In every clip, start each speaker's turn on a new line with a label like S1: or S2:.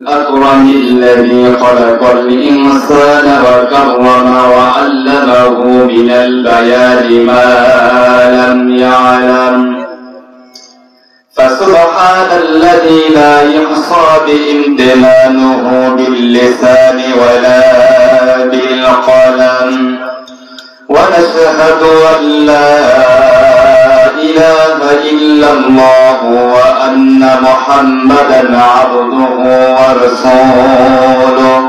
S1: الأكرم الذي خلق الإنسان وكرمه وعلمه من البيان ما لم يعلم فسبحان الذي لا يحصى بامتنانه باللسان ولا بالقلم ونشهد أن لا إله إلا الله وأن محمدا عبده ورسوله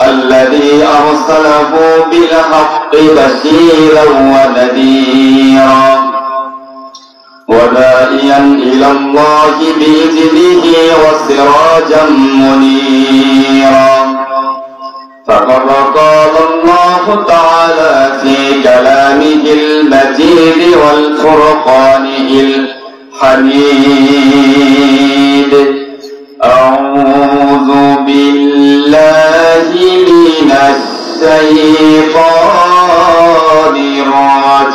S1: الذي أرسله بالحق بشيرا ونذيرا وداعيا إلى الله بإذنه وسراجا منيرا فقد قال الله تعالى في كلامه المجيد والفرقانه الحميد أعوذ بالله من الشيطان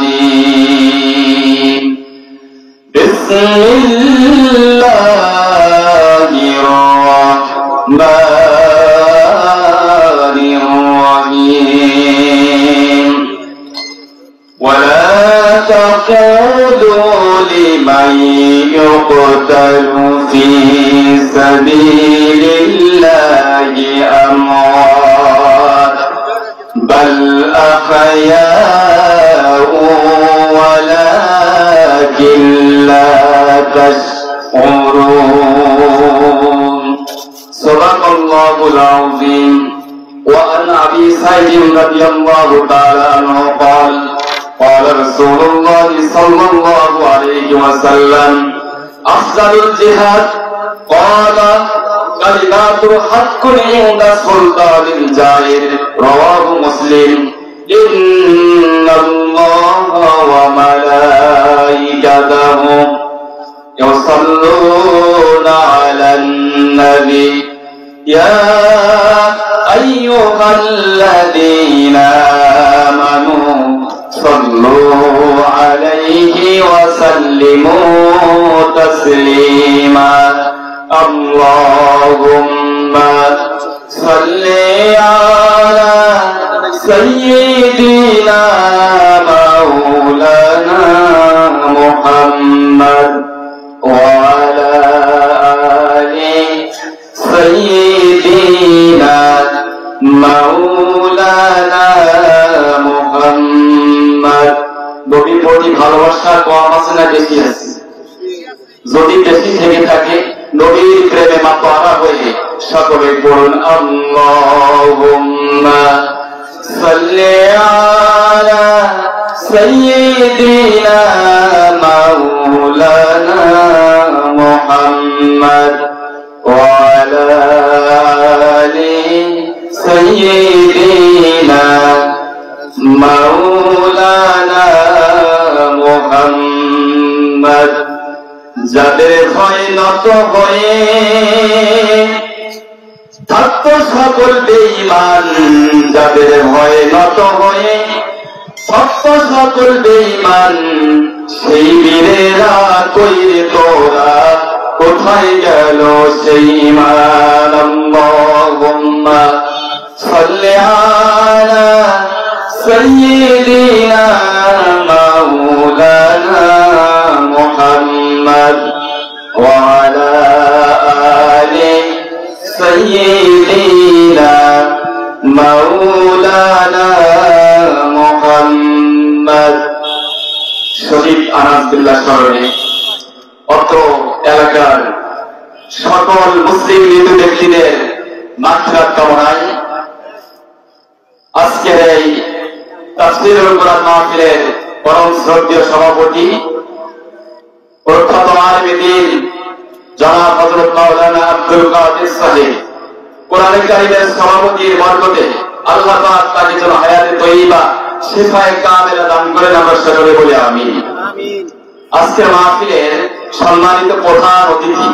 S1: الرجيم بسم الله الرحمن الرحيم ولا تقولوا لمن يقتل في سبيل الله أموات بل أحياء ولكن لا تشعرون صدق الله العظيم. وعن أبي سعيد رضي الله تعالى عنه قال قال رسول الله صلى الله عليه وسلم أفضل الجهاد قال كلمات حق عند سلطان جائر رواه مسلم. إن الله وملائكته يصلون على النبي يا أيها الذين آمنوا صلوا عليه وسلموا تسليما اللهم صل على سيدنا مولانا محمد وعلى آل سيدنا مولانا محمد. নবীর প্রতি ভালোবাসা কম আছে না বেশি আছে? যদি বেশি থেকে থাকে নবীর প্রেমে মাতোয়ারা হয়ে সকলে পড়ুন আল্লাহুম্মা সাল্লি আলা সাইয়্যিদিনা মাওলানা মুহাম্মদ ওয়া আলা আলি সাইয়্যিদিনা মাওলানা মুহাম্মদ। যাদের ভয়ে নত হয়ে থাকত সকল বেঈমান, যাদের ভয়ে নত হয়ে থাকত সকল বেঈমান, সেই বীরেরা কইরে তোরা কোথায় গেল সেই ঈমান। আল্লাহুম্মা সাল্লি আলা সাইয়্যিদিনা মাওলানা মুহাম্মদ ওয়া আলা আলি সাইয়্যিদিনা মাওলানা মুহাম্মদ। শহীদ আনাস বিল্লাহ স্মরণে অত্র এলাকার সকল মুসলিম মৃত ব্যক্তিদের মাগফিরাত কামনায় আজকের এই তাফসীরুল কুরআন মাহফিলের পরম শ্রদ্ধেয় সভাপতি প্রখ্যাত আলেমে দ্বীন জনাব হযরত মাওলানা আব্দুল কাদের সাহেব কোরআনে কারীমের সভাপতির বরকতে আল্লাহ পাক তাকে যেন হায়াতে তয়্যিবা শিফায়ে কামিলা দান করেন, আমরা সকলে বলি আমিন। আজকের মাহফিলের সম্মানিত প্রধান অতিথি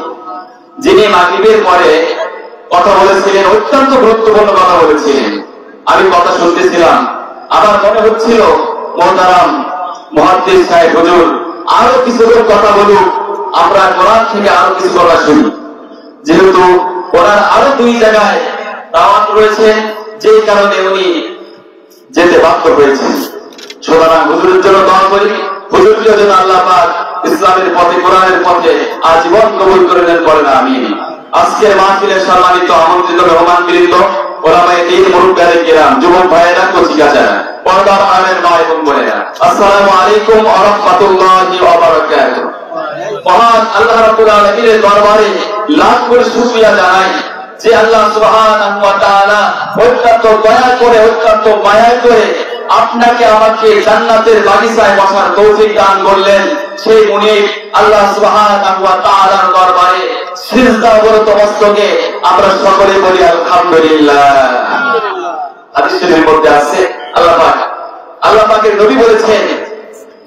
S1: যিনি মাগরিবের পরে কথা বলেছিলেন, অত্যন্ত গুরুত্বপূর্ণ কথা বলেছিলেন। আমি কথা শুনতেছিলাম, আমার মনে হচ্ছিল মোহতারাম মুহাদ্দিস সাহেব হুজুর আরো কিছুক্ষণ কথা বলুক, আমরা কোরআন থেকে আরো কিছু কথা শুনি। যেহেতু ওনার আরো 2 জায়গায় দাওয়াত রয়েছে, যে কারণে উনি যেতে বাধ্য হয়েছেন। সুতরাং হুজুরের জন্য দোয়া করি, হুজুরকে যেন আল্লাহ পাক ইসলামের পথে, কোরআনের পথে আজীবন কবুল করে নেন, বলেন আমিন। আজকের মাহফিলের সম্মানিত আমন্ত্রিত মেহমান বৃন্দ, ওলামায়ে দ্বীন, মুরব্বিয়ানে কিরাম, যুবক ভাইয়েরা, কচিকাচারা, পর্দার আলের মা এবং বোনেরা, আসসালামু আলাইকুম ওয়া রাহমাতুল্লাহি ওয়া বারাকাতুহু। মহান আল্লাহ রাব্বুল আলামিনের দরবারে লাখ কোটি শুকরিয়া জানাই যে আল্লাহ সুবহানাহু ওয়া তাআলা অত্যন্ত দয়া করে, অত্যন্ত মায়া করে আপনাকে আমাকে জান্নাতের বাগিচায় বসার তৌফিক দান করলেন। সেই মুনিব আল্লাহ সুবহানাহু ওয়া তাআলার দরবারে সিজদাবরত মস্তকে আমরা সকলে বলি আলহামদুলিল্লাহ। হাদিস শরীফের মধ্যে আছে আল্লাহ পাকের নবী বলেছেন,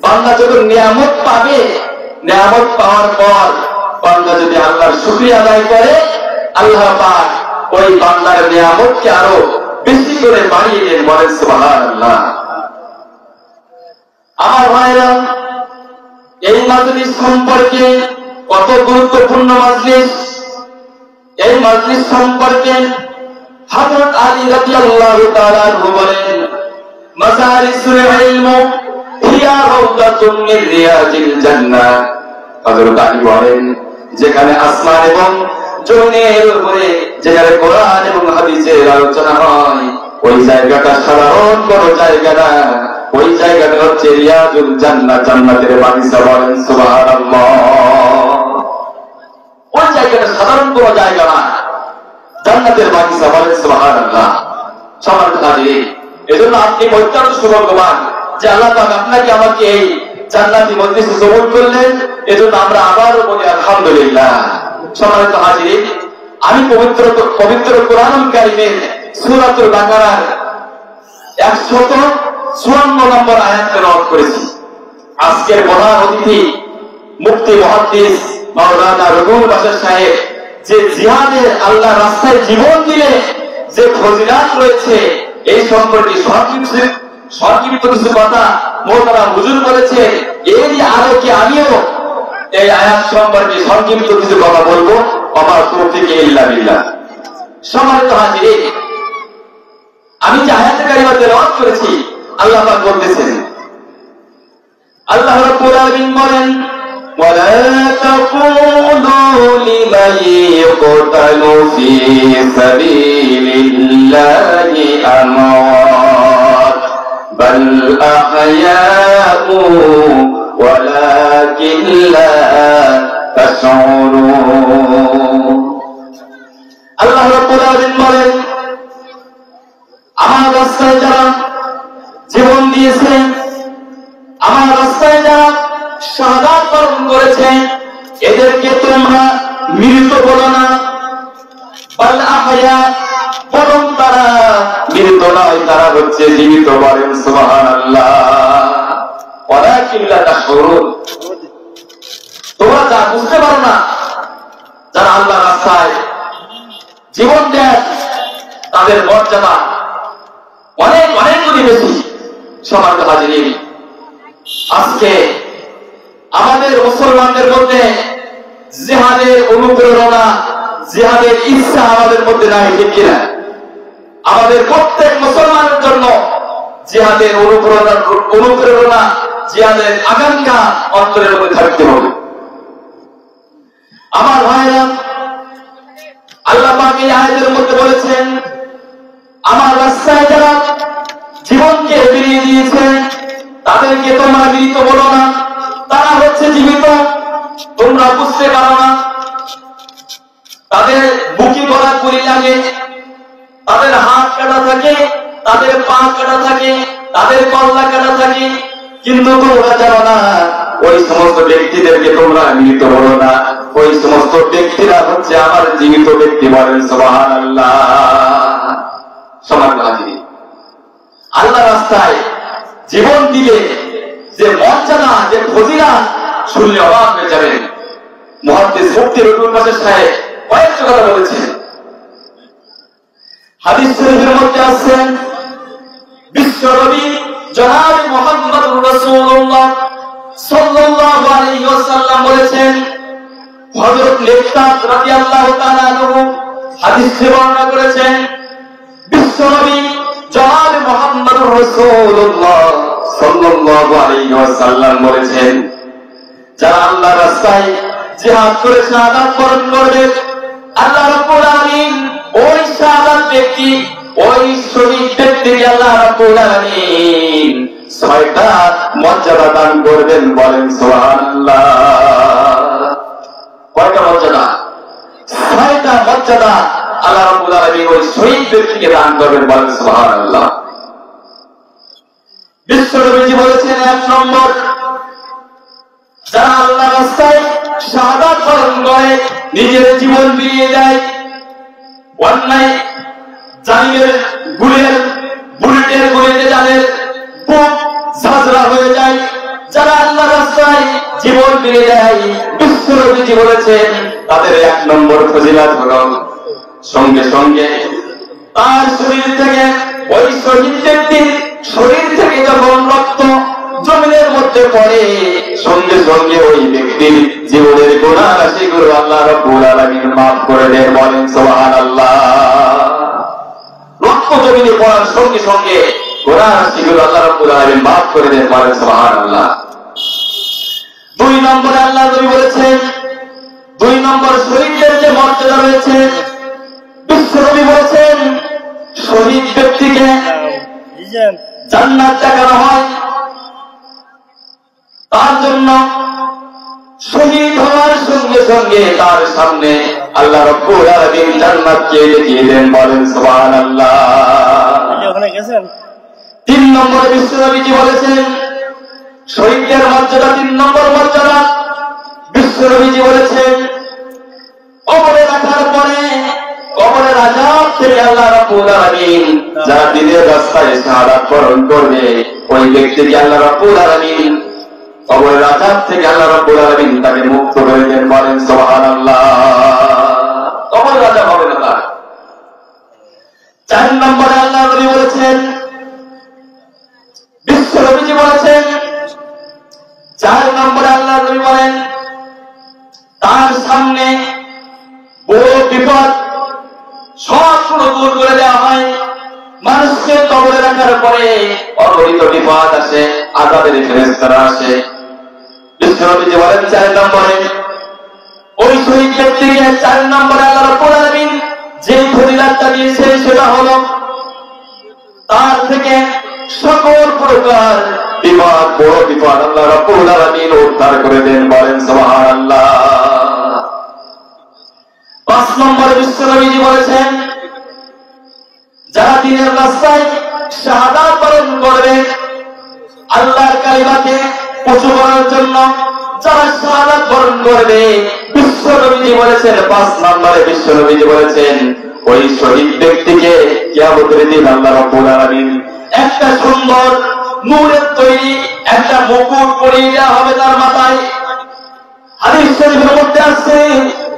S1: বান্দা যখন নিয়ামত পাবে, নিয়ামত পাওয়ার পর বান্দা যদি আল্লাহর শুকরিয়া আদায় করে, আল্লাহ পাক ওই বান্দার নিয়ামতকে আরো বেশি করে বাড়িয়ে দেন, বলেন সুবহানাল্লাহ। আমার ভাইরা, এই মাজলিস সম্পর্কে কত গুরুত্বপূর্ণ মাজলিস। এই মাজলিস সম্পর্কে হযরত আলী রাদিয়াল্লাহু তাআলা আনহু বলেন, মাজালিসুল ইলম হিয়া রাউদাতুন মিন রিয়াজিল জান্নাহ। হযরত আলী বলেন, যেখানে আসমান এবং জমিনের উপরে যেখানে কোরআন এবং হাদিসের আলোচনা হয়, ওই জায়গাটা সাধারণ কোন জায়গা না, ওই জায়গাটা হচ্ছে রিয়াজুল জান্নাহ, জান্নাতের বাগিচা, বলেন সুবহানাল্লাহ। ওই জায়গাটা সাধারণ কোন জায়গা না, জান্নাতের বাগিচা, বলেন সুবহানাল্লাহ। সম্মানিত হাজিরিন, এজন্য আপনি অত্যন্ত সৌভাগ্যবান যে আল্লাহ পাক আপনাকে আমাকে এই জান্নাতি মজলিসে কবুল করলেন। এজন্য আমরা আবারও বলি আলহামদুলিল্লাহ। সম্মানিত হাজিরিন, আমি পবিত্র কোরআনুল কারীমের সূরাতুল বাকারার 154 নম্বর আয়াত তেলাওয়াত করেছি। আজকের প্রধান অতিথি মুফতি মুহাদ্দিস মাওলানা রুহুল বাশার সাহেব যে জিহাদের আল্লাহর রাস্তায় জীবন দিলে যে ফজিলত রয়েছে, এই সম্পর্কে সংক্ষিপ্ত কিছু কথা মোহতারাম হুজুর বলেছে। এরই আলোকে আমিও এই আয়াত সম্পর্কে সংক্ষিপ্ত কিছু কথা বলবো। আমার তৌফিক ইল্লা বিল্লাহ। সম্মানিত হাজিরিন, আমি যে আয়াতে কারিমা তেলাওয়াত করেছি, আল্লাহ পাক বলতেছেন, আল্লাহ রাব্বুল আলামিন বলেন, ওয়ালা তাকুলু লিমান ইয়াকতালু ফি সাবিলিল্লাহি আমওয়াত বাল আহয়াউ ওয়ালাকিন লা তাশউরুন। আল্লাহ রাব্বুল আলামিন বলেন, আমার রাস্তায় যারা জীবন দিয়েছেন, আমার রাস্তায় যারা শাহাদাত বরণ করেছেন, এদেরকে তোমরা মৃত বলো না, বাল আহয়া, বরং তারা মৃত নয়, তারা হচ্ছে জীবিত, বলেন সুবহানাল্লাহ। ওয়ালাকিন লা তাশউরুন। তোমরা যা বুঝতে পারো না, যারা আল্লাহর রাস্তায় জীবন দেন, তাদের মর্যাদা অনেক অনেক গুণ বেশি। সম্মানিত হাজিরিন, আজকে আমাদের মুসলমানদের মধ্যে জিহাদের অনুপ্রেরণা, জিহাদের ইচ্ছা আমাদের মধ্যে নাই, ঠিক কিনা? আমাদের প্রত্যেক মুসলমানের জন্য জিহাদের অনুপ্রেরণা, জিহাদের আকাঙ্ক্ষা অন্তরের মধ্যে থাকতে হবে। আমার ভাইরা, আল্লাহ পাক এই আয়াতের মধ্যে বলেছেন, আমার রাস্তায় যারা জীবনকে বিলিয়ে দিয়েছে, তাদেরকে তোমরা মৃত বলো না, তারা হচ্ছে জীবিত। তোমরা বুঝতে পারো না, তাদের বুকি গলা গুলি লাগে, তাদের হাত কাটা থাকে, তাদের পা কাটা থাকে, তাদের কল্লা কাটা থাকে, কিন্তু তোমরা জানো না, ওই সমস্ত ব্যক্তিদেরকে তোমরা মৃত বলো না, ওই সমস্ত ব্যক্তিরা হচ্ছে আমার জীবিত ব্যক্তি, বলেন সুবহানাল্লাহ। সম্মানিত হাজিরিন, আল্লাহ রাস্তায় জীবন দিলে যে মর্যাদা, যে ফজিলত শুনলে অবাক হয়ে যাবেন। মুহাদ্দিস মুফতি রুহুল বাশার সাহেব কয়েকটা কথা বলেছেন। হাদিস শরীফের মধ্যে আছে, বিশ্বনবী জনাব মুহাম্মদুর রাসূলুল্লাহ সাল্লাল্লাহু আলাইহি ওয়াসাল্লাম বলেছেন, হযরত মিকদাদ রাদিয়াল্লাহু তাআলা আনহু হাদিসে বর্ণনা করেছেন বিশ্বনবী জনাব মুহাম্মদুর রাসূলুল্লাহ সাল্লাল্লাহু আলাইহি ওয়াসাল্লাম বলেছেন, যারা আল্লাহর রাস্তায় জিহাদ করে শাহাদাত বরণ করবে, আল্লাহ রাব্বুল আলামিন ওই শাহাদাত ব্যক্তি, ওই শহীদ ব্যক্তিকে আল্লাহ রাব্বুল আলামিন 6টা মর্যাদা দান করবেন। বলেন সুবহানাল্লাহ। কয়টা মর্যাদা? 6টা মর্যাদা আল্লাহ রাব্বুল আলামিন ওই শহীদ ব্যক্তিকে দান করবেন। বলেন সুবহানাল্লাহ। বিশ্বনবী বলেছেন, 1 নম্বর, যারা আল্লাহর রাস্তায় শাহাদাত বরণ করে, নিজের জীবন বিলিয়ে দেয়, অন্যায় জালিমের বুলেটের গুলিতে যাদের বুক ঝাঁঝরা হয়ে যায়, যারা আল্লাহর রাস্তায় জীবন বিলিয়ে দেয়, বিশ্বনবী বলেছেন তাদের 1 নম্বর ফজিলত হলো সঙ্গে সঙ্গে তার শরীর থেকে, ওই শহীদ ব্যক্তির শরীর থেকে যখন রক্ত জমিনের মধ্যে পড়ে, সঙ্গে সঙ্গে ওই ব্যক্তির জীবনের গুনাহ রাশিগুলো আল্লাহ রাব্বুল আলামিন মাফ করে দেন। বলেন সুবহানাল্লাহ। রক্ত জমিনে পড়ার সঙ্গে সঙ্গে গুনাহ রাশিগুলো আল্লাহ রাব্বুল আলামিন মাফ করে দেন। বলেন সুবহানাল্লাহ। 2 নম্বরে আল্লাহ নবী বলেছেন, 2 নম্বর শহীদের যে মর্যাদা রয়েছে, বিশ্বনবী বলেছেন শহীদ ব্যক্তিকে জান্নাত দেখানো হয়, তার জন্য শহীদ হওয়ার সঙ্গে সঙ্গে তার সামনে আল্লাহ রাব্বুল আলামিন জান্নাতকে দেখিয়ে দেন। বলেন সুবহানাল্লাহ। 3 নম্বরে বিশ্বনবী বলেছেন শহীদের মর্যাদা, 3 নম্বর মর্যাদা বিশ্বনবী বলেছেন কবরে রাখার পরে কবরের আযাব থেকে আল্লাহ রাব্বুল আলামিন যারা দ্বীনের রাস্তায় শাহাদাত বরণ করবে, ওই ব্যক্তিকে আল্লাহ রাব্বুল আলামিন কবরের আযাব থেকে আল্লাহ রাব্বুল আলামিন তাকে মুক্ত করে দেন। বলেন সুবহানাল্লাহ। কবরের আযাব হবে না তার। 4 নম্বরে আল্লাহ নবী বলেছেন, বিশ্বনবী বলেছেন, 4 নম্বরে আল্লাহ নবী বলেন তার সামনে বড় বিপদ সবগুলো দূর করে দেওয়া হয়। মানুষকে কবরে রাখার পরে অগণিত বিপদ আসে, আযাবের ফেরেশতারা আসে। বিশ্বনবী বলেন 4 নম্বরে ওই শহীদ ব্যক্তিকে 4 নম্বরে আল্লাহ রাব্বুল আলামিন যে ফজিলতটা দিয়েছেন সেটা হলো তার থেকে সকল প্রকার বিপদ, বড় বিপদ আল্লাহ রাব্বুল আলামিন উদ্ধার করে দেন। বলেন সুবহানাল্লাহ। 5 নম্বরে বিশ্বনবী বলেছেন যারা দ্বীনের রাস্তায় শাহাদাত বরণ করবে, আল্লাহর কালিমাকে উঁচু করার জন্য যারা শাহাদাত বরণ করবে, বিশ্বনবী বলেছেন 5 নম্বরে বিশ্বনবী বলেছেন ওই শহীদ ব্যক্তিকে কিয়ামতের দিন আল্লাহ রাব্বুল আলামিন একটা সুন্দর নূরের তৈরি একটা মুকুট পরিয়ে দেওয়া হবে তার মাথায়। হাদিস শরীফের মধ্যে আছে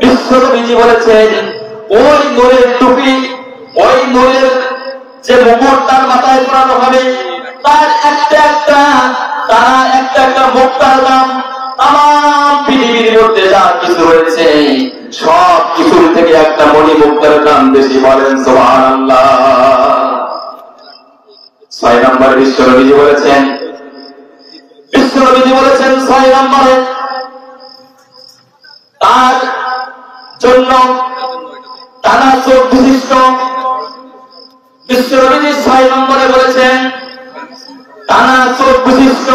S1: বিশ্বনবী বলেছেন ওই নূরের টুপি, ওই নূরের যে মুকুট তার মাথায় পরানো হবে, তার একটা মুক্তার দাম তাম পৃথিবীর মধ্যে যা কিছু রয়েছে সব কিছুর থেকে একটা মণি মুক্তার দাম বেশি। বলেন সুবহানাল্লাহ। 6 নম্বরে বিশ্বনবী বলেছেন 6 নম্বরে তার জন্য টানা চোখ বিশিষ্ট, বিশ্বনবী 6 নম্বরে বলেছেন টানা চোখ বিশিষ্ট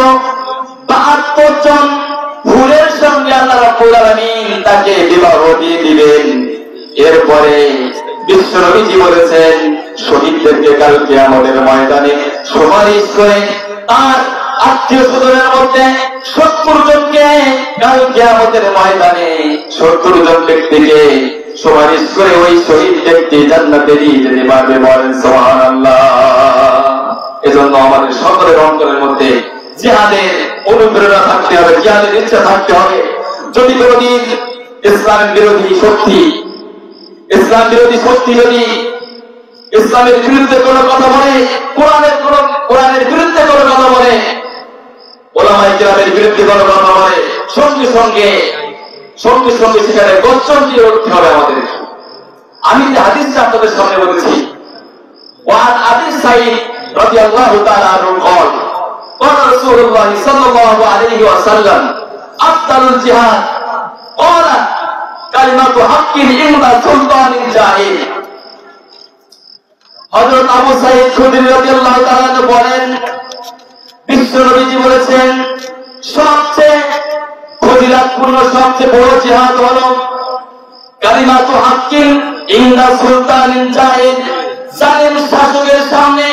S1: 72 জন হুরের সঙ্গে আল্লাহ রাব্বুল আলামিন তাকে বিবাহ দিয়ে দিবেন। এরপরে বিশ্বনবী বলেছেন শহীদদেরকে কাল কিয়ামতের ময়দানে সুপারিশ করে তার আত্মীয় স্বজনের মধ্যে 70 জনকে কাল কিয়ামতের ময়দানে 70 জন ব্যক্তিকে সুপারিশ করে ওই শহীদ ব্যক্তি জান্নাতে নিয়ে যেতে পারবে। বলেন সুবহানাল্লাহ। এজন্য আমাদের সকলের অন্তরের মধ্যে জিহাদের অনুপ্রেরণা থাকতে হবে, জিহাদের ইচ্ছা থাকতে হবে। যদি কোনদিন ইসলাম বিরোধী শক্তি যদি ইসলামের বিরুদ্ধে কোনো কথা বলে, কোরআনের বিরুদ্ধে কোনো কথা বলে, ওলামায়ে কেরামের বিরুদ্ধে কোনো কথা বলে, সঙ্গে সঙ্গে সেখানে গর্জন দিয়ে উঠতে হবে আমাদের। আমি যে হাদিসটা আপনাদের সামনে বলেছি, ওয়ান আবি সাঈদ রাদিয়াল্লাহু তাআলা আনহু قال قال رسول الله صلى الله عليه وسلم أفضل الجهاد قال كلمة حق عند سلطان جائر। হযরত আবু সাঈদ খুদরি রাদিয়াল্লাহু তাআলা বলেন, বিশ্ব নবীজি বলেছেন সবচেয়ে ফজিলতপূর্ণ সবচেয়ে বড় জিহাদ হলো কালিমাতু হাক্কিন ইনদা সুলতানিন জাহির, জালিম শাসকের সামনে,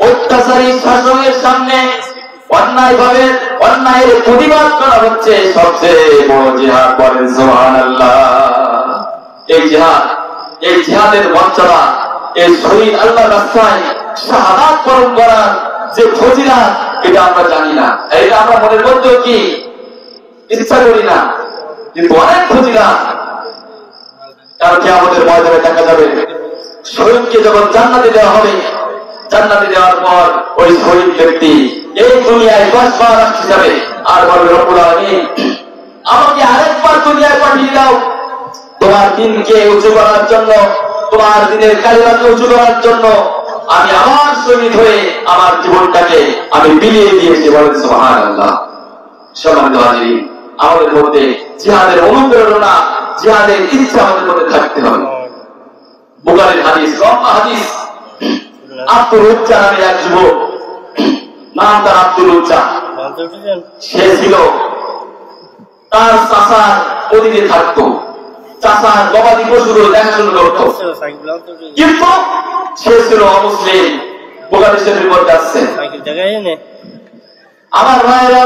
S1: অত্যাচারী শাসকের সামনে অন্যায়ের প্রতিবাদ করা হচ্ছে সবচেয়ে বড় জিহাদ। বলেন সুবহানাল্লাহ। এই জিহাদের মর্যাদা, এই শহীদ আল্লাহর রাস্তায় শাহাদাত বরণ করার যে ফজিলত, এটা আমরা জানি না, এটা আমরা মনের মধ্যেও কি ইচ্ছা করি না, কিন্তু অনেক ফজিলত। কারণ কিয়ামতের ময়দানে দেখা যাবে শহীদকে যখন জান্নাতে দেওয়া হবে, জান্নাতে দেওয়ার পর ওই শহীদ ব্যক্তি এই দুনিয়ায় 10 বার আসতে যাবে আর বলবে, রব্বুল আলামিন আমাকে আরেকবার দুনিয়ায় পাঠিয়ে দাও, তোমার দিনকে উঁচু করার জন্য, তোমার দিনের কালিমাকে উঁচু করার জন্য আমি আমার শহীদ হয়ে আমার জীবনটাকে আমি বিলিয়ে দিয়েছি। বলেন সুবহানাল্লাহ। সম্মানিত হাজিরিন, আমাদের মধ্যে জিহাদের অনুপ্রেরণা, জিহাদের ইচ্ছা আমাদের মধ্যে থাকতে হবে। বুখারীর হাদিস, লম্বা হাদিস। আব্দুল উজ্জা নামে এক যুবক, নাম তার আব্দুল উজ্জা, সে ছিল তার চাচার অধীনে থাকতো, চাচার গবাদি পশুগুলো দেখাশোনা করত, কিন্তু সে ছিল অমুসলিম। বুখারী শরীফের মধ্যে আছে। আমার ভাইরা,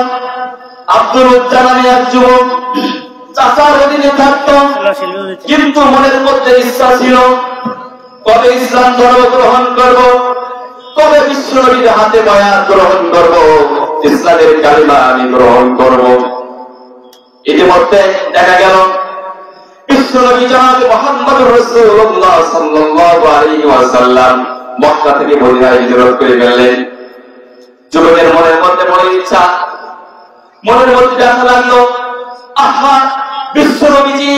S1: আব্দুল উজ্জা নামে এক যুবক চাচার অধীনে থাকত, কিন্তু মনের মধ্যে ইচ্ছা ছিল কবে ইসলাম ধর্ম গ্রহণ করব, কবে বিশ্ব নবীর হাতে বায়াত গ্রহণ করব, ইসলামের কালিমা আমি গ্রহণ করব। ইতিমধ্যে দেখা গেল বিশ্ব নবী জনাব মুহাম্মদুর রাসূলুল্লাহ সাল্লাল্লাহু আলাইহি ওয়াসাল্লাম মক্কা থেকে মদিনায় হিজরত করে গেলেন। যুবকের মনের মধ্যে বড় ইচ্ছা, মনের মধ্যে দেখা লাগলো, আহা, বিশ্ব নবীজি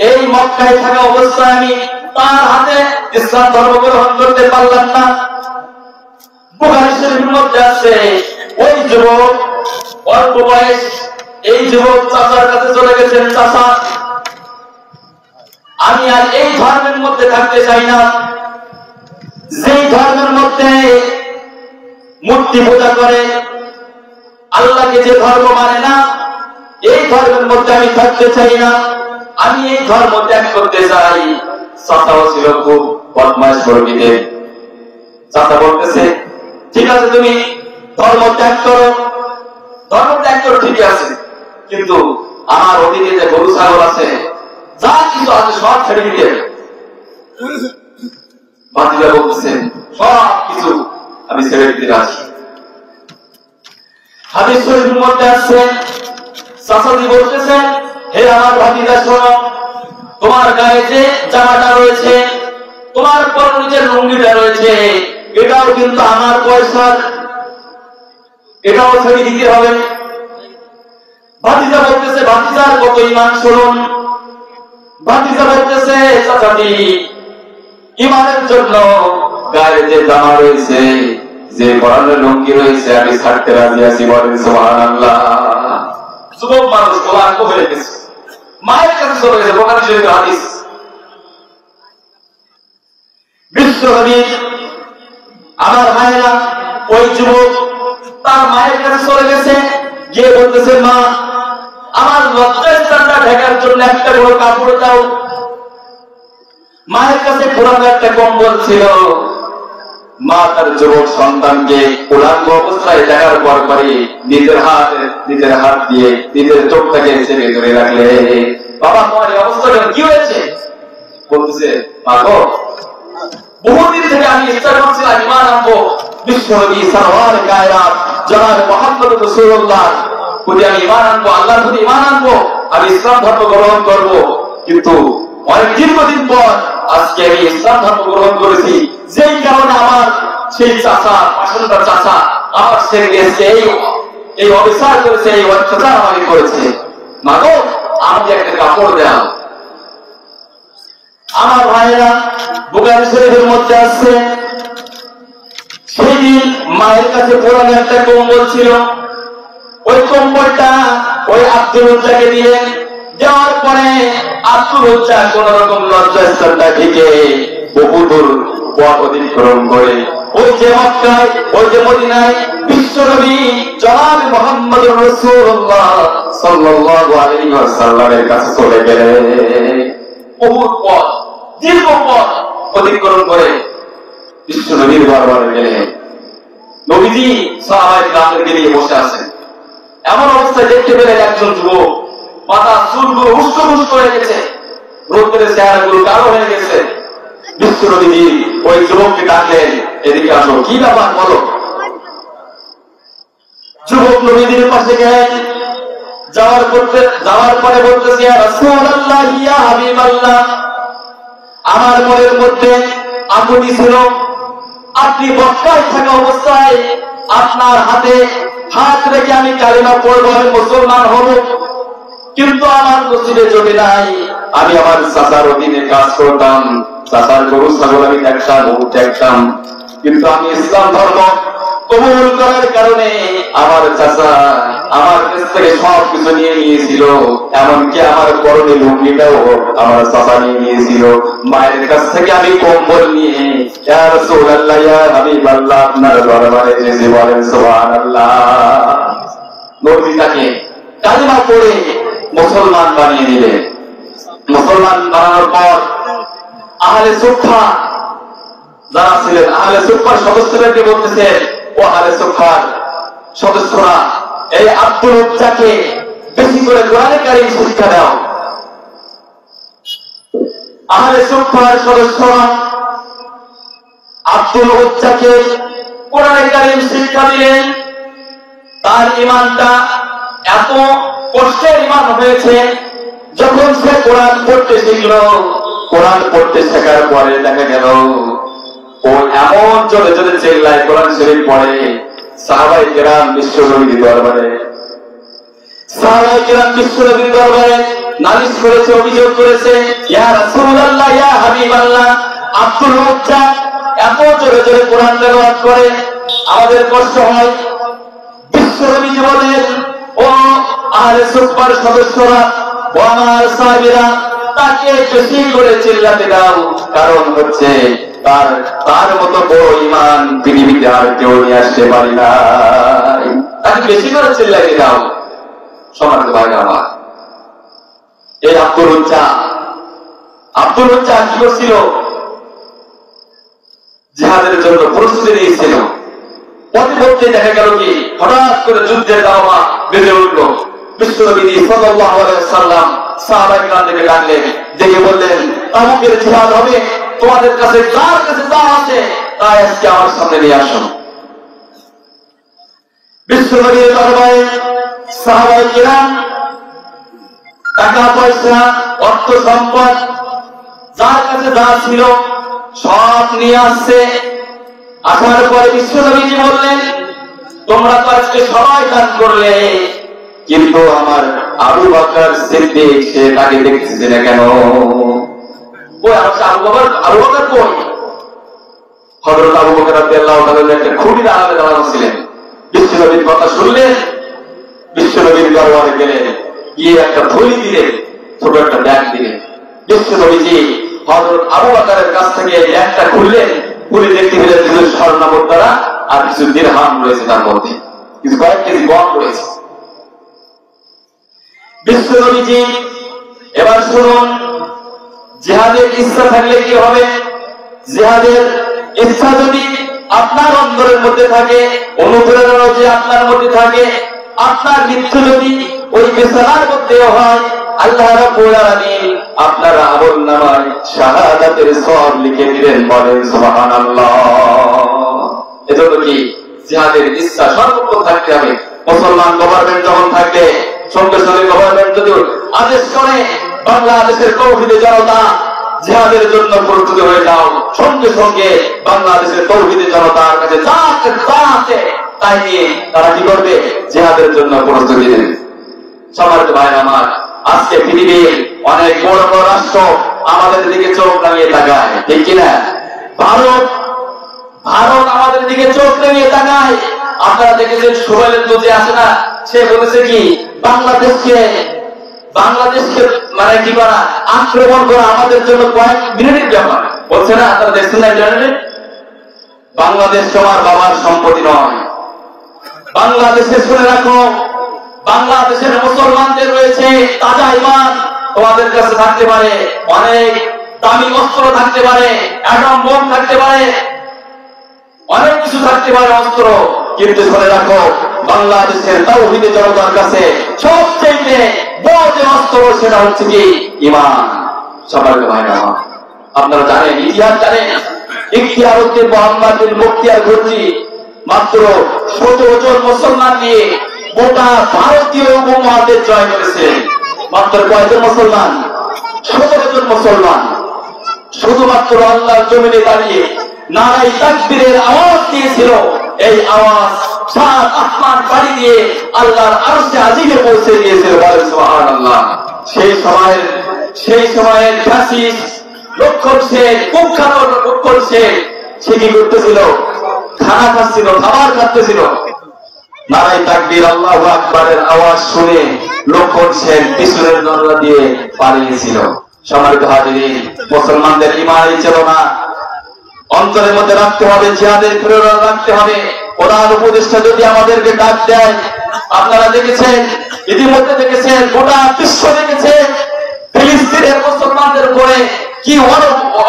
S1: এই মক্কায় থাকা অবস্থায় আমি তার হাতে ইসলাম ধর্ম গ্রহণ করতে পারলাম না। বুখারী শরীফের মধ্যে আছে, ওই যুবক অল্প বয়স, এই যুবক চাচার কাছে চলে গেছেন, চাচা আমি আর এই ধর্মের মধ্যে থাকতে চাই না, যেই ধর্মের মধ্যে মূর্তি পূজা করে, আল্লাহকে যে ধর্ম মানে না, এই ধর্মের মধ্যে আমি থাকতে চাই না, আমি এই ধর্ম ত্যাগ করতে চাই। চাচাও ছিল খুব বদমাশ প্রকৃতির। চাচা বলতেছে, ঠিক আছে তুমি ধর্ম ত্যাগ করো, ধর্ম ত্যাগ করো, ঠিক আছে, কিন্তু আমার অধীনে যে গরু ছাগল আছে, যা কিছু আছে সব ছেড়ে দিতে। ভাতিজা বলতেছে, সব কিছু আমি ছেড়ে দিতে রাজি। হাদিস শরীফের মধ্যে আছে, চাচাজি বলতেছেন, হে আমার ভাতিজা শোনো, তোমার গায়ে যে জামাটা রয়েছে, তোমার পরনে যে লুঙ্গিটা রয়েছে, এটাও কিন্তু আমার পয়সার, এটাও ছেড়ে দিতে হবে। ভাতিজা বলতেছে, ভাতিজার কত ঈমান শুনুন। ভাতিজা বলতেছে, চাচাজি ঈমানের জন্য গায়ে যে জামা রয়েছে, যে পরনে লুঙ্গি রয়েছে, আমি ছাড়তে রাজি আছি। বলেন সুবহানাল্লাহ। যুবক মানুষ গোলাঙ্গ হয়ে গেছে, মায়ের কাছে চলে গেছে। বুখারী শরীফের হাদিস। বিশ্ব নবী, আমার মায়েরা, ওই যুবক তার মায়ের কাছে চলে গেছে, গিয়ে বলতেছে, মা আমার লজ্জাস্থানটা ঢাকার জন্য একটা বড় কাপড় দাও। মায়ের কাছে পুরানো একটা কম্বল ছিল। মা তার যুবক সন্তানকে উলাঙ্গ অবস্থায় দেখার পর পরে নিজের হাত দিয়ে নিজের চোখটাকে ছেড়ে ধরে রাখলে, বাবা তোমার এই অবস্থাটা কি হয়েছে? বলতেছে, মা গো, বহুদিন থেকে আমি ইচ্ছা করছিলাম ঈমান আনবো, বিশ্বনবী সারওয়ার কায়নাত জনাব মুহাম্মদুর রাসূলুল্লাহ প্রতি আমি ঈমান আনবো, আল্লাহর প্রতি ঈমান আনবো, আমি ইসলাম ধর্ম গ্রহণ করব, কিন্তু অনেক দীর্ঘদিন পর আজকে আমি ইসলাম ধর্ম গ্রহণ করেছি, যেই কারণে আমার সেই চাচা, পাশানদার চাচা আমার সঙ্গে এই অবিচার করেছে, এই অত্যাচার আমাকে করেছে। মা গো, আমাকে একটা কাপড় দাও। আমার ভাইরা, বুখারী শরীফের মধ্যে আছে, সেদিন মায়ের কাছে পুরানো একটা কম্বল ছিল, ওই কম্বলটা ওই আব্দুল উজ্জাকে দিলেন। দেওয়ার পরে আব্দুল উজ্জা কোন রকম লজ্জাস্থানটা থেকে বহুদূর পথ অতিক্রম করে ওই যে মক্কায়, ওই যে মদিনায় বিশ্বনবী জনাব মুহাম্মদুর রাসূলুল্লাহ সাল্লাল্লাহু আলাইহি ওয়াসাল্লামের কাছে চলে গেলেন। বহু পথ, দীর্ঘ পথ অতিক্রম করে বিশ্বনবীর দরবারে গেলেন। নবীজি সাহাবায়ে কেরামদেরকে নিয়ে বসে আছেন। এমন অবস্থায় দেখতে পেলেন একজন যুবক, মাথা চুলগুলো উস্কো হয়ে গেছে, রোদ্রের চেহারাগুলো কালো হয়ে গেছে। বিশ্বনবীজি ওই যুবককে ডাকলেন, এদিকে আসো, কি ব্যাপার বলো। যুবক নবীজির পাশে গেলেন, যাওয়ার পরে বলতেছে, ইয়া রাসূলুল্লাহ, ইয়া হাবিবাল্লাহ, আমার মনের মধ্যে আগুনি ছিল, আপনি মক্কায় থাকা অবস্থায় আপনার হাতে হাত রেখে আমি কালিমা পড়ব, আমি মুসলমান হব, কিন্তু আমার নসিবে জমে নাই। আমি আমার চাচার অধীনে কাজ করতাম, চাচার গরু ছাগল আমি দেখতাম, কিন্তু আমি ইসলাম ধর্ম কবুল করার কারণে আমার চাচা আমার কাছ থেকে সবকিছু নিয়ে নিয়েছিল, এমনকি আমার পরনে লুঙ্গিটাও আমার চাচা নিয়ে নিয়েছিল। মায়ের কাছ থেকে আমি কম্বল নিয়ে ইয়া রাসূলুল্লাহ, ইয়া হাবিবাল্লাহ, আপনার দরবারে এসেছি, বলেন সুবহানাল্লাহ। নবী তাকে কালিমা পড়ে মুসলমান বানিয়ে দিলেন। মুসলমান বানানোর পর আহলে সুফফা যারা ছিলেন, আহলে সুফফার সদস্যদেরকে বলতেছেন, ও আহলে সুফফার সদস্যরা, এই আব্দুল উজ্জাকে বেশি করে কোরআনে কারীম শিক্ষা দাও। আহলে সুফফার সদস্যরা আব্দুল উজ্জাকে কোরআনে কারীম শিক্ষা দিলেন। তার ঈমানটা এত কষ্টের ঈমান হয়েছে, যখন সে কোরআন পড়তে শিখল, কোরআন পড়তে শেখার পরে দেখা গেল ও এমন জোরে জোরে চিল্লায় কোরআন শরীফ পড়ে, সাহাবায়ে কেরাম বিশ্বনবীর দরবারে নালিশ করেছে, অভিযোগ করেছে, ইয়া রাসূলুল্লাহ, ইয়া হাবিবাল্লাহ, আব্দুল উজ্জা এত জোরে জোরে কোরআন তেলাওয়াত করে, আমাদের কষ্ট হয়। বিশ্বনবী বলেন, ও আহলে সুফফার সদস্যরা, ও আমার সাহাবীরা, তাকে বেশি করে চিল্লাতে দাও, কারণ হচ্ছে তার মতো বড় ঈমান পৃথিবীতে আর কেউ নিয়ে আসতে পারি না, তাকে বেশি করে চিল্লাতে দাও। সম্মানিত ভাই আমার, এই আব্দুল উজ্জা কি করছিল? জিহাদের জন্য প্রস্তুতি নিয়েছিল। পথে দেখা গেল কি হঠাৎ করে যুদ্ধের দাওয়া বেজে উঠল। বিশ্বনবী সাল্লাল্লাহু আলাইহি ওয়াসাল্লাম সাহাবায়ে কেরামদেরকে ডাকলেন, ডেকে বললেন, তাবুকের জিহাদ হবে, তোমাদের কাছে যার কাছে যা আছে তাই আজকে আমার সামনে নিয়ে আসো। বিশ্বনবীর দরবারে সাহাবায়ে কেরাম টাকা পয়সা, অর্থ সম্পদ, যার কাছে যা ছিল সব নিয়ে আসছে। আসার পরে বিশ্বনবীজি বললেন, তোমরা তো আজকে সবাই দান করলে, কিন্তু আমার আবু বকর সিদ্দিক সে তাকে দেখতেছে না কেন? ওই আবু বকর কই? হযরত আবু বকর রাদিয়াল্লাহু তাআলা একটা খুবই আড়ালে দাঁড়ানো ছিলেন। বিশ্বনবীর কথা শুনলেন, বিশ্বনবীর দরবারে গেলেন, গিয়ে একটা থলি দিলেন, ছোট একটা ব্যাগ দিলেন। বিশ্বনবীজি হযরত আবু বকরের কাছ থেকে ব্যাগটা খুললেন, খুলে দেখতে পেলেন কিছু স্বর্ণ মুদ্রা আর কিছু দিরহাম রয়েছে, তার মধ্যে কিছু কয়েক কেজি গম রয়েছে। বিশ্বনবীজি, এবার শুনুন, জিহাদের ইচ্ছা থাকলে কি হবে? জিহাদের ইচ্ছা যদি আপনার অন্তরের মধ্যে থাকে, অনুপ্রেরণা যদি আপনার মধ্যে থাকে, আপনার মৃত্যু যদি ওই বিছানার মধ্যেও হয়, আল্লাহ রাব্বুল আলামিন আপনার আমলনামায় শাহাদাতের সওয়াব লিখে দিবেন, বলেন সুবহানাল্লাহ। এজন্য কি জিহাদের ইচ্ছা সর্বপ্রথম থাকতে হবে। মুসলমান গভর্নমেন্ট যখন থাকবে, সঙ্গে সঙ্গে গভর্নমেন্ট যদি আদেশ করে বাংলাদেশের তৌহিদি জনতা জিহাদের জন্য প্রস্তুত হয়ে যাও, সঙ্গে সঙ্গে বাংলাদেশের তৌহিদি জনতার কাছে যা আছে তাই নিয়ে তারা কি করবে? জিহাদের জন্য প্রস্তুতি নেবে। সম্মানিত ভাই আমার, আজকে পৃথিবীর অনেক বড় বড় রাষ্ট্র আমাদের দিকে চোখ রাঙিয়ে তাকায়, ঠিক কিনা? ভারত আমাদের দিকে চোখ রাঙিয়ে তাকায়। আপনারা দেখেছেন শুভেন্দু যে আছে না, সে বলেছে কি বাংলাদেশকে মানে কি করা, আক্রমণ করা আমাদের জন্য কয়েক মিনিটের ব্যাপার, বলছে না? আপনারা দেখছেন না ইন্টারনেটে? বাংলাদেশ তোমার বাবার সম্পত্তি নয়। বাংলাদেশে শুনে রাখো, বাংলাদেশের মুসলমানদের রয়েছে তাজা ঈমান। তোমাদের কাছে থাকতে পারে অনেক দামি অস্ত্র, থাকতে পারে অ্যাটম বোম, থাকতে পারে অনেক কিছু, থাকতে পারে অস্ত্র, কিন্তু শুনে রাখো বাংলাদেশের তাওহীদের জনতার কাছে সবচেয়ে বড় যে অস্ত্র সেটা হচ্ছে কি ঈমান। সবাইকে ভাইরা আপনারা জানেন, ইতিহাস জানেন, ইখতিয়ার উদ্দিন মোহাম্মদ বিন মুখতিয়ার ঘুরজি মাত্র ১৭ জন মুসলমান নিয়ে গোটা ভারতীয় উপমহাদেশ জয় করেছিলেন। মাত্র কয়জন মুসলমান? ১৭ জন মুসলমান। শুধুমাত্র আল্লাহর জমিনে দাঁড়িয়ে নারায়ে তাকবীরের আওয়াজ দিয়েছিল। এই আওয়াজ সাত আসমান পাড়ি দিয়ে আল্লাহর আরশে আজিমে পৌঁছে দিয়েছিল। বলেন সুবহানাল্লাহ। সেই সময়ের ফ্যাসিস্ট লক্ষণ শেখ, কুখ্যাত লক্ষণ শেখ, সে কি করতেছিল? খানা খাচ্ছিল, খাবার খাচ্ছিল। নারায়ে তাকবীর আল্লাহু আকবারের আওয়াজ শুনে লক্ষণ শেখ পিছনের দরজা দিয়ে পালিয়েছিল। সম্মানিত হাজিরিন, মুসলমানদের ঈমানই ছিল না। অন্তরের মধ্যে রাখতে হবে, জিহাদের প্রেরণা রাখতে হবে। প্রধান উপদেষ্টা যদি আমাদেরকে ডাক দেয়, আপনারা দেখেছেন, ইতিমধ্যে দেখেছেন, গোটা বিশ্ব দেখেছে ফিলিস্তিনের মুসলমানদের উপরে কি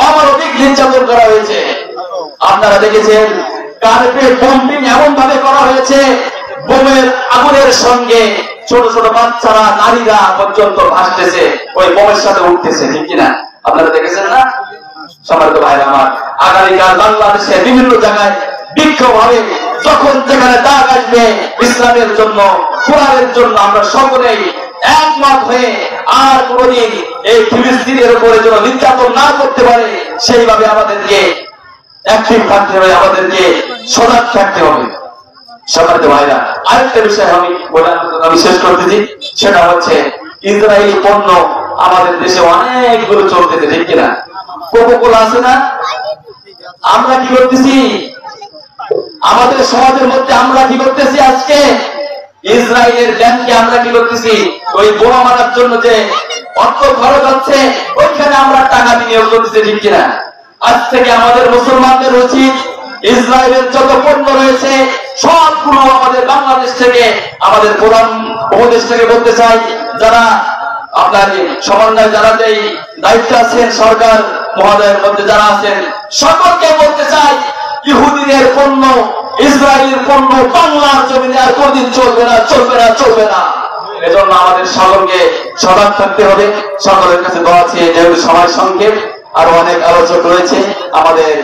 S1: অমানবিক নির্যাতন করা হয়েছে। আপনারা দেখেছেন কার্পেট বম্বিং এমন ভাবে করা হয়েছে, বোমের আগুনের সঙ্গে ছোট ছোট বাচ্চারা, নারীরা পর্যন্ত ভাসতেছে, ওই বোমের সাথে উঠতেছে, ঠিক কিনা? আপনারা দেখেছেন না? সম্মানিত ভাইরা আমার, আগামীকাল বাংলাদেশে বিভিন্ন জায়গায় বিক্ষোভ হবে। যখন যেখানে দাগ আসবে ইসলামের জন্য, কোরআনের জন্য, আমরা সকলেই একমত হয়ে আর কোনদিন এই ফিলিস্তিনের উপরে যেন নির্যাতন না করতে পারে সেইভাবে আমাদেরকে অ্যাক্টিভ থাকতে হবে, আমাদেরকে সজাগ থাকতে হবে। সম্মানিত ভাইরা, আরেকটা বিষয় আমি শেষ করতেছি, সেটা হচ্ছে ইসরায়েলি পণ্য আমাদের দেশে অনেকগুলো চলতেছে, ঠিক কিনা? কোকা-কোলা আছে না? আমরা কি করতেছি আমাদের সমাজের মধ্যে? আমরা কি করতেছি আজকে? ইসরায়েলের ব্যাংকে আমরা কি করতেছি? ওই বোমা মারার জন্য যে অর্থ খরচ হচ্ছে, ওইখানে আমরা টাকা বিনিয়োগ করতেছি, ঠিক কিনা? আজ থেকে আমাদের মুসলমানদের উচিত ইসরায়েলের যত পণ্য রয়েছে সবগুলো আমাদের বাংলাদেশ থেকে, আমাদের প্রধান উপদেষ্টাকে বলতে চাই, যারা আপনার সমন্বয়, যারা এই দায়িত্ব আছেন সরকার মহোদয়ের মধ্যে যারা আছেন, সকলকে বলতে চাই, ইহুদিদের পণ্য, ইসরায়েলের পণ্য বাংলার জমিনে আর কোনদিন চলবে না, চলবে না, চলবে না। এজন্য আমাদের সকলকে সজাগ থাকতে হবে। সকলের কাছে দোয়া চেয়ে, যেহেতু সময় সংক্ষেপ, আরো অনেক আলোচক রয়েছে, আমাদের